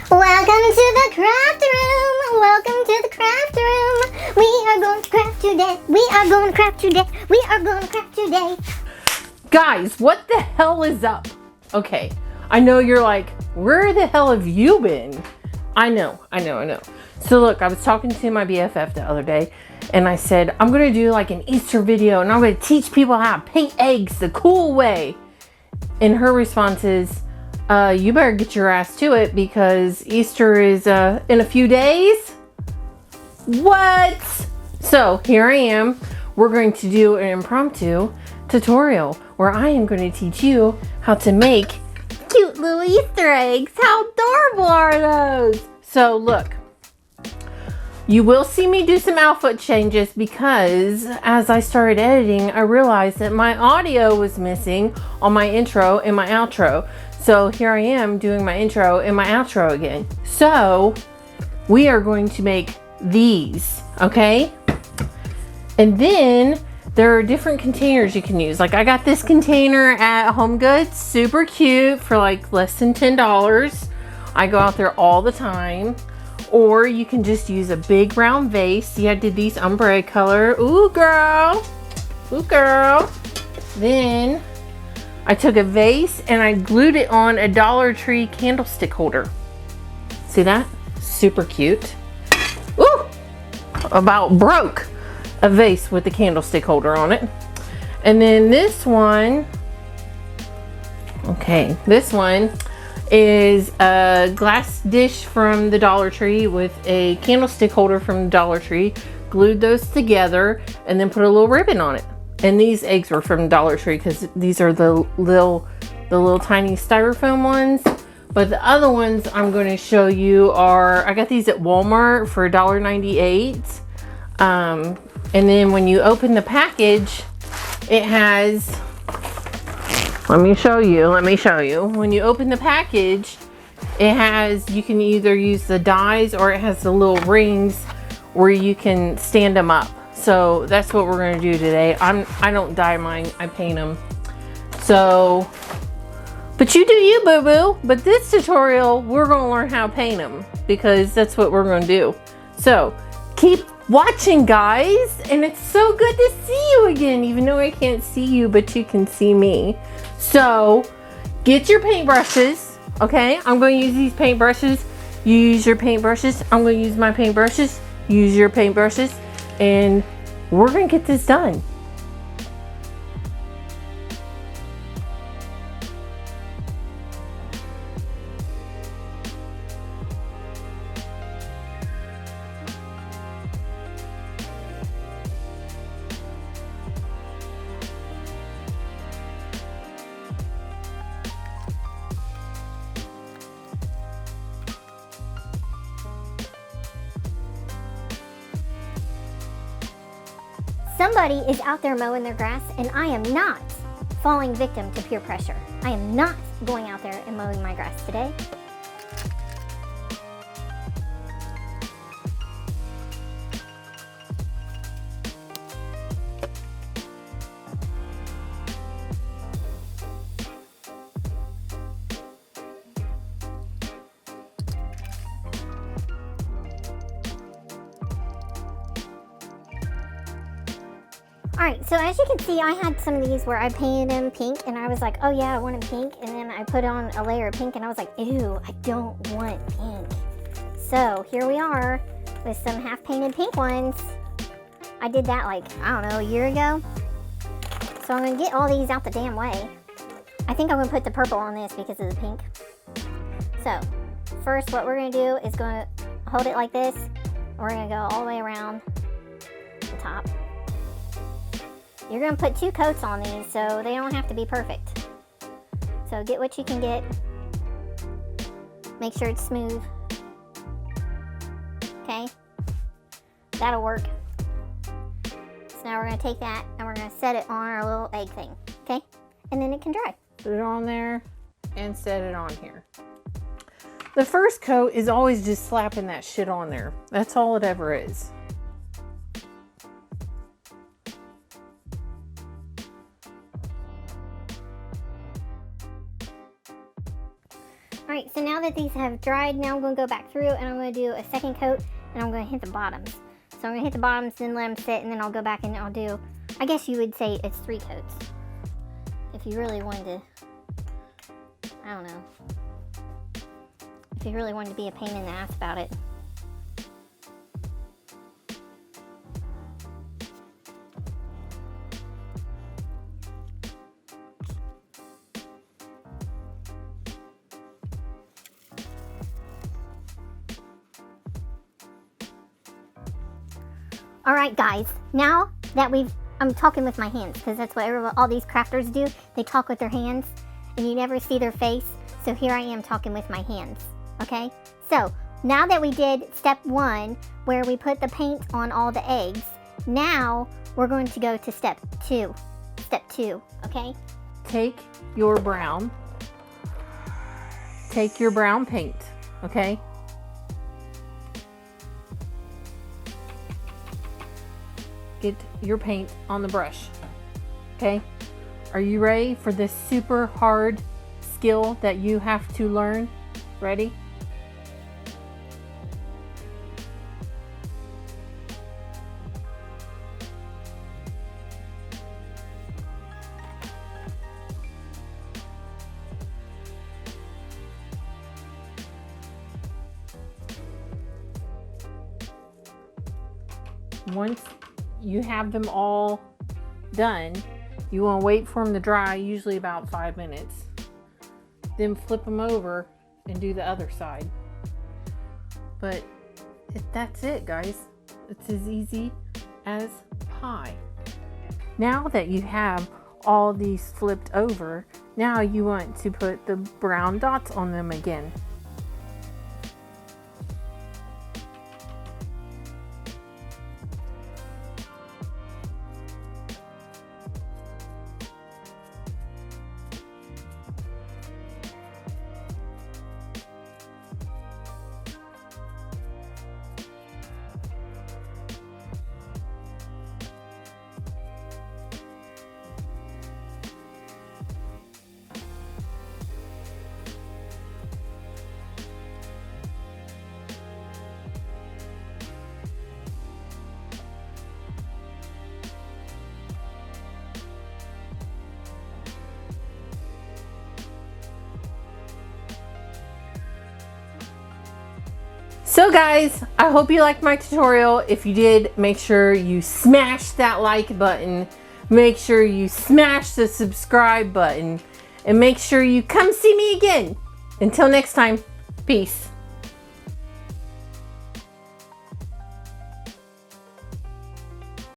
Welcome to the craft room. Welcome to the craft room. We are going to craft today. We are going to craft today. We are going to craft today. Guys, what the hell is up? Okay, I know you're like, where the hell have you been? I know. So look, I was talking to my BFF the other day and I said, I'm going to do like an Easter video and I'm going to teach people how to paint eggs the cool way. And her response is, you better get your ass to it because Easter is in a few days. What? So here I am. We're going to do an impromptu tutorial where I am going to teach you how to make cute little Easter eggs. How adorable are those? So look, you will see me do some output changes because as I started editing, I realized that my audio was missing on my intro and my outro. So here I am doing my intro and my outro again. So we are going to make these, okay? And then there are different containers you can use. Like I got this container at Home Goods, super cute for like less than $10. I go out there all the time. Or you can just use a big round vase. See, I did these ombre color. Ooh, girl. Ooh, girl. Then I took a vase and I glued it on a Dollar Tree candlestick holder. See that? Super cute. Ooh! About broke a vase with the candlestick holder on it. And then this one, okay, this one is a glass dish from the Dollar Tree with a candlestick holder from the Dollar Tree. Glued those together and then put a little ribbon on it. And these eggs were from Dollar Tree because these are the little tiny styrofoam ones. But the other ones I'm going to show you are, I got these at Walmart for $1.98. And then when you open the package, it has, let me show you. When you open the package, it has, you can either use the dies or it has the little rings where you can stand them up. So that's what we're going to do today. I don't dye mine, I paint them. So, but you do you, boo-boo. But this tutorial, we're going to learn how to paint them because that's what we're going to do. So keep watching, guys. And it's so good to see you again, even though I can't see you, but you can see me. So get your paintbrushes, okay? I'm going to use these paintbrushes. You use your paintbrushes. I'm going to use my paintbrushes. Use your paintbrushes. And we're going to get this done. Somebody is out there mowing their grass and I am not falling victim to peer pressure. I am not going out there and mowing my grass today. Alright, so as you can see, I had some of these where I painted them pink and I was like, oh yeah, I want them pink. And then I put on a layer of pink and I was like, ew, I don't want pink. So here we are with some half painted pink ones. I did that like, I don't know, a year ago. So I'm going to get all these out the damn way. I think I'm going to put the purple on this because of the pink. So first what we're going to do is going to hold it like this. We're going to go all the way around the top. You're going to put 2 coats on these so they don't have to be perfect. So get what you can get. Make sure it's smooth. Okay? That'll work. So now we're going to take that and we're going to set it on our little egg thing. Okay? And then it can dry. Put it on there and set it on here. The first coat is always just slapping that shit on there. That's all it ever is. Alright, so now now that these have dried, now I'm going to go back through and I'm going to do a second coat and I'm going to hit the bottoms. So I'm going to hit the bottoms, then let them sit, and then I'll go back and I'll do, I guess you would say it's 3 coats. If you really wanted to, I don't know. If you really wanted to be a pain in the ass about it. All right, guys, now that I'm talking with my hands, because that's what all these crafters do. They talk with their hands, and you never see their face. So here I am talking with my hands, okay? So now that we did step 1, where we put the paint on all the eggs, now we're going to go to step 2. Step 2, okay? Take your brown paint, okay? Get your paint on the brush, okay? Are you ready for this super hard skill that you have to learn? Ready? Once you have them all done, you want to wait for them to dry, usually about 5 minutes. Then flip them over and do the other side. But that's it, guys. It's as easy as pie. Now that you have all these flipped over, now you want to put the brown dots on them again. So guys, I hope you liked my tutorial. If you did, make sure you smash that like button. Make sure you smash the subscribe button. And make sure you come see me again. Until next time, peace.